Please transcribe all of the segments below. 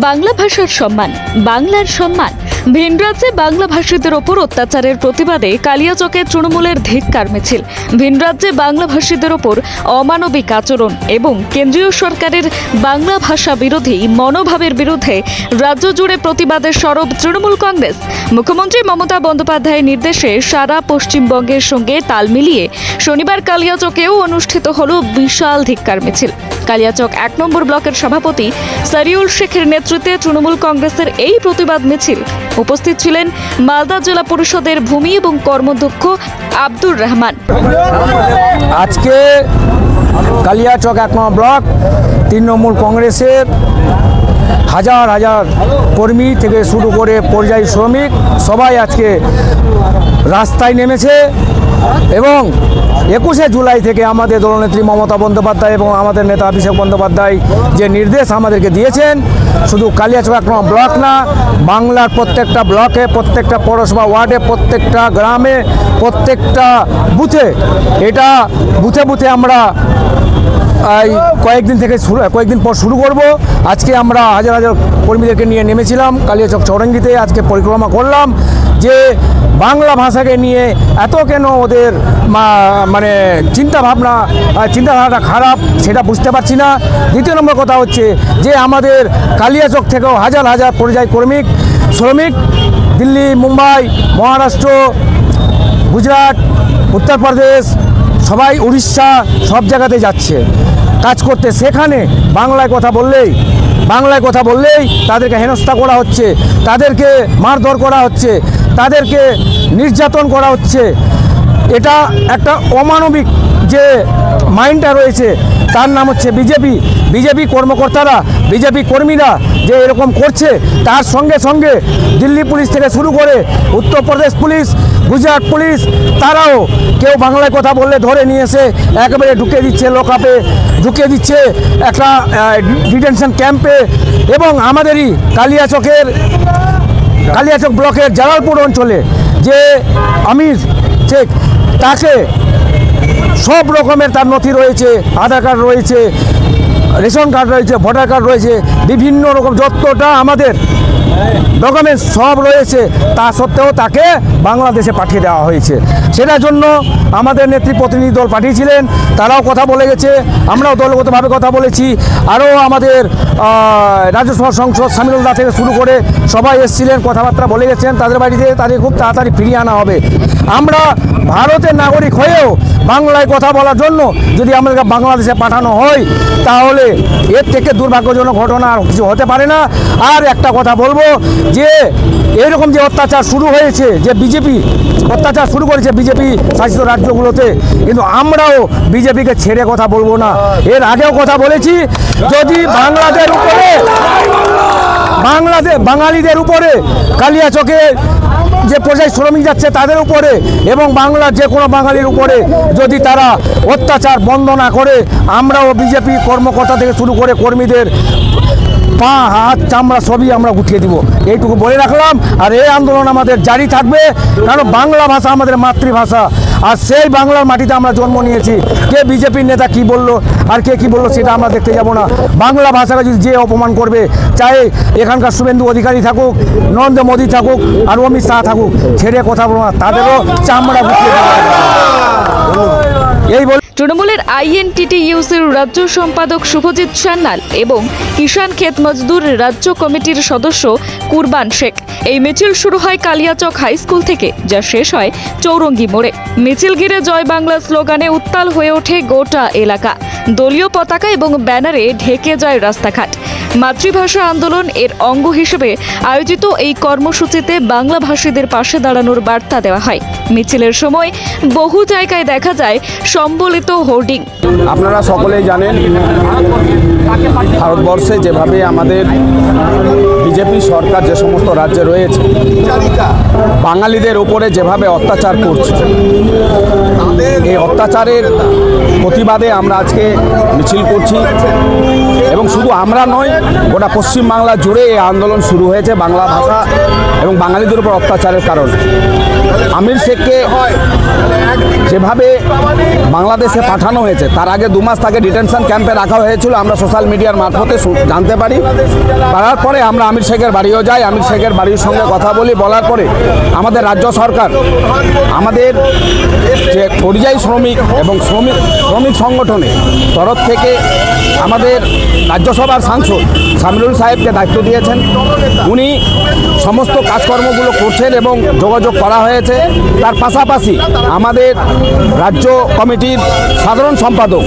বাংলা ভাষার সম্মান, বাংলার সম্মান। ভিন রাজ্যে বাংলা ভাষীদের ওপর অত্যাচারের প্রতিবাদে কালিয়াচকে তৃণমূলের ধিক্কার মিছিল। ভিন রাজ্যে বাংলা ভাষীদের ওপর অমানবিক আচরণ এবং কেন্দ্রীয় সরকারের বাংলা ভাষা বিরোধী মনোভাবের বিরুদ্ধে রাজ্য জুড়ে প্রতিবাদের সরব তৃণমূল কংগ্রেস। মুখ্যমন্ত্রী মমতা বন্দ্যোপাধ্যায়ের নির্দেশে সারা পশ্চিমবঙ্গের সঙ্গে তাল মিলিয়ে শনিবার কালিয়াচকেও অনুষ্ঠিত হল বিশাল ধিক্কার মিছিল। কালিয়াচক ১ নম্বর ব্লকের সভাপতি সারিউল শেখের নেতৃত্বে তৃণমূল কংগ্রেসের এই প্রতিবাদ মিছিল উপস্থিত ছিলেন মালদা জেলা পরিষদের ভূমি এবং কর্মাধ্যক্ষ আব্দুর রহমান। আজকে কালিয়াচক ১ নম্বর ব্লক তৃণমূল কংগ্রেসের হাজার হাজার কর্মী থেকে শুরু করে পর্যায়ী শ্রমিক সবাই আজকে রাস্তায় নেমেছে এবং ২১শে জুলাই থেকে আমাদের দলনেত্রী মমতা বন্দ্যোপাধ্যায় এবং আমাদের নেতা অভিষেক বন্দ্যোপাধ্যায় যে নির্দেশ আমাদেরকে দিয়েছেন, শুধু কালিয়াচক ১ নম্বর ব্লক না, বাংলার প্রত্যেকটা ব্লকে, প্রত্যেকটা পৌরসভা ওয়ার্ডে, প্রত্যেকটা গ্রামে, প্রত্যেকটা বুথে, এটা বুথে বুথে আমরা এই কয়েকদিন পর শুরু করব। আজকে আমরা হাজার হাজার কর্মীদেরকে নিয়ে নেমেছিলাম কালিয়াচক চৌরঙ্গিতে, আজকে পরিক্রমা করলাম যে বাংলা ভাষাকে নিয়ে এত কেন ওদের মানে চিন্তাধারাটা খারাপ, সেটা বুঝতে পারছি না। দ্বিতীয় নম্বর কথা হচ্ছে যে আমাদের কালিয়াচক থেকেও হাজার হাজার পর্যায় শ্রমিক দিল্লি, মুম্বাই, মহারাষ্ট্র, গুজরাট, উত্তরপ্রদেশ, সবাই উড়িষ্যা, সব জায়গাতে যাচ্ছে কাজ করতে। সেখানে বাংলায় কথা বললেই তাদেরকে হেনস্থা করা হচ্ছে, তাদেরকে মারধর করা হচ্ছে, তাদেরকে নির্যাতন করা হচ্ছে। এটা একটা অমানবিক যে মাইন্ডটা রয়েছে, তার নাম হচ্ছে বিজেপি কর্মকর্তারা, বিজেপি কর্মীরা যে এরকম করছে, তার সঙ্গে সঙ্গে দিল্লি পুলিশ থেকে শুরু করে উত্তরপ্রদেশ পুলিশ, গুজরাট পুলিশ, তারাও কেউ বাংলায় কথা বললে ধরে নিয়ে এসে একেবারে ঢুকিয়ে দিচ্ছে, লকআপে ঢুকিয়ে দিচ্ছে, একটা ডিটেনশন ক্যাম্পে। এবং আমাদেরই কালিয়াচক ব্লকের জালালপুর অঞ্চলে যে আমির শেখ, তাকে সব রকমের তার নথি রয়েছে, আধার কার্ড রয়েছে, রেশন কার্ড রয়েছে, ভোটার কার্ড রয়েছে, বিভিন্ন রকম যতটা আমাদের ডকুমেন্টস সব রয়েছে, তা সত্ত্বেও তাকে বাংলাদেশে পাঠিয়ে দেওয়া হয়েছে। সেটার জন্য আমাদের নেত্রী প্রতিনিধি দল পাঠিয়েছিলেন, তারাও কথা বলে গেছে, আমরাও দলগতভাবে কথা বলেছি, আরও আমাদের রাজ্যসভা সাংসদ সামিরুল্লাহ থেকে শুরু করে সবাই এসেছিলেন, কথাবার্তা বলে গেছেন তাদের বাড়িতে, তাদের খুব তাড়াতাড়ি ফিরিয়ে আনা হবে। আমরা ভারতের নাগরিক হয়েও বাংলায় কথা বলার জন্য যদি আমাদেরকে বাংলাদেশে পাঠানো হয়, তাহলে এর থেকে দুর্ভাগ্যজনক ঘটনা আর কিছু হতে পারে না। আর একটা কথা বলবো যে এরকম যে অত্যাচার শুরু হয়েছে, যে বিজেপি অত্যাচার শুরু করেছে বিজেপি শাসিত রাজ্যগুলোতে, কিন্তু আমরাও বিজেপিকে ছেড়ে কথা বলবো না। এর আগেও কথা বলেছি, যদি বাঙালিদের উপরে কালিয়াচকে যে পর্যায়ে শ্রমিক যাচ্ছে তাদের উপরে এবং বাংলার যে কোনো বাঙালির উপরে যদি তারা অত্যাচার বন্ধ না করে, আমরাও বিজেপি কর্মকর্তা থেকে শুরু করে কর্মীদের পা, হাত, চামড়া সবই আমরা গুটিয়ে দিব, এইটুকু বলে রাখলাম। আর এই আন্দোলন আমাদের জারি থাকবে, কারণ বাংলা ভাষা আমাদের মাতৃভাষা, আর সেই বাংলার মাটিতে আমরা জন্ম নিয়েছি। কে বিজেপির নেতা কি বললো আর কে কি বললো সেটা আমরা দেখতে যাব না। বাংলা ভাষাকে যদি যে অপমান করবে, চাहे এখানকার শুভেন্দু অধিকারী থাকুক, নরেন্দ্র মোদী থাকুক, আর অমিত শাহ থাকুক, ছেড়ে কথা বলবো না, তাদেরও চামড়া গুটিয়ে দেবো। এই বলে তৃণমূলের INTTUCর রাজ্য সম্পাদক শুভজিৎ সান্যাল এবং কিষাণ ক্ষেত মজদুর রাজ্য কমিটির সদস্য কুরবান শেখ। এই মিছিল শুরু হয় কালিয়াচক হাই স্কুল থেকে, যা শেষ হয় চৌরঙ্গি মোড়ে। মিছিল ঘিরে জয় বাংলা স্লোগানে উত্তাল হয়ে ওঠে গোটা এলাকা। দলীয় পতাকা এবং ব্যানারে ঢেকে যায় রাস্তাঘাট। মাতৃভাষা আন্দোলন এর অঙ্গ হিসেবে আয়োজিত এই কর্মসূচিতে বাংলা ভাষীদের পাশে দাঁড়ানোর বার্তা দেওয়া হয়। মিছিলের সময় বহু জায়গায় দেখা যায় সম্বলিত হোর্ডিং। আপনারা সকলেই জানেন, ভারতবর্ষে যেভাবে আমাদের বিজেপি সরকার যে সমস্ত রাজ্যে রয়েছে, বাঙালিদের উপরে যেভাবে অত্যাচার করছে, এই অত্যাচারের প্রতিবাদে আমরা আজকে মিছিল করছি। এবং শুধু আমরা নয়, গোটা পশ্চিমবাংলা জুড়ে এই আন্দোলন শুরু হয়েছে বাংলা ভাষা এবং বাঙালিদের উপর অত্যাচারের কারণে। আমির শেখকে যেভাবে বাংলাদেশে পাঠানো হয়েছে, তার আগে 2 মাস তাকে ডিটেনশন ক্যাম্পে রাখা হয়েছিল, আমরা সোশ্যাল মিডিয়ার মারফতে জানতে পারি। পারার পরে আমরা আমির শেখের বাড়িও যাই, আমির শেখের বাড়ির সঙ্গে কথা বলি। বলার পরে আমাদের রাজ্য সরকার আমাদের যে পরিযায়ী শ্রমিক এবং শ্রমিক সংগঠনের তরফ থেকে আমাদের রাজ্যসভার সাংসদ সামিরুল সাহেবকে দায়িত্ব দিয়েছেন। উনি সমস্ত কাজকর্মগুলো করছেন এবং যোগাযোগ করা হয়েছে। তার পাশাপাশি আমাদের রাজ্য কমিটির সাধারণ সম্পাদক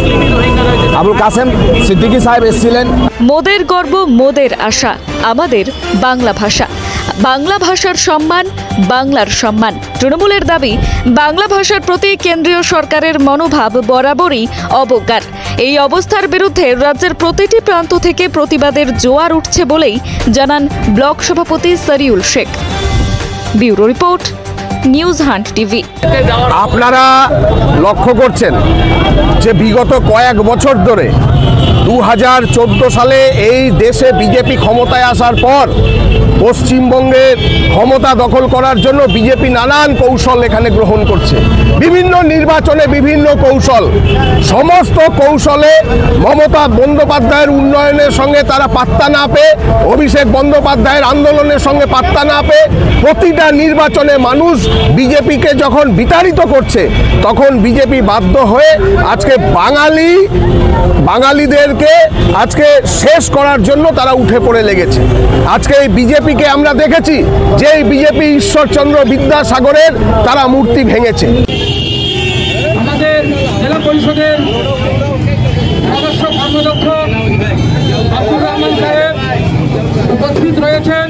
আবুল কাসেম সিদ্দিকী সাহেব এসেছিলেন। মোদের গর্ব, মোদের আশা, আমাদের বাংলা ভাষা। বাংলা ভাষার সম্মান, বাংলার সম্মান। তৃণমূলের দাবি, বাংলা ভাষার প্রতি কেন্দ্রীয় সরকারের মনোভাব বরাবরই অবজ্ঞার। এই অবস্থার বিরুদ্ধে রাজ্যের প্রতিটি প্রান্ত থেকে প্রতিবাদের জোয়ার উঠছে বলেই জানান ব্লক সভাপতি Sariul Sheikh. Bureau report, news hunt TV. আপনারা লক্ষ্য করছেন যে বিগত কয়েক বছর ধরে 2014 সালে এই দেশে বিজেপি ক্ষমতায় আসার পর পশ্চিমবঙ্গের ক্ষমতা দখল করার জন্য বিজেপি নানান কৌশল এখানে গ্রহণ করছে। বিভিন্ন নির্বাচনে বিভিন্ন কৌশল, সমস্ত কৌশলে মমতা বন্দ্যোপাধ্যায়ের উন্নয়নের সঙ্গে তারা পাত্তা না পেয়ে, অভিষেক বন্দ্যোপাধ্যায়ের আন্দোলনের সঙ্গে পাত্তা না পেয়ে প্রতিটা নির্বাচনে মানুষ বিজেপিকে যখন বিতাড়িত করছে, তখন বিজেপি বাধ্য হয়ে আজকে বাঙালিদেরকে আজকে শেষ করার জন্য তারা উঠে পড়ে লেগেছে। আজকে এই বিজেপিকে আমরা দেখেছি যে এই বিজেপি ঈশ্বরচন্দ্র বিদ্যাসাগরের তারা মূর্তি ভেঙেছে। আমাদের জেলা পরিষদের সদস্য কর্মদক্ষ আব্দুর রহমান সাহেব উপস্থিত রয়েছেন,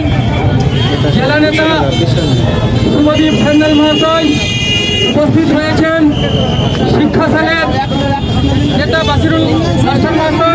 জেলা নেতা শুভদীপ সান্যাল মহাশয় উপস্থিত রয়েছেন, শিক্ষা সেলের নেতা বাসিরুল হাসান মহাশয়।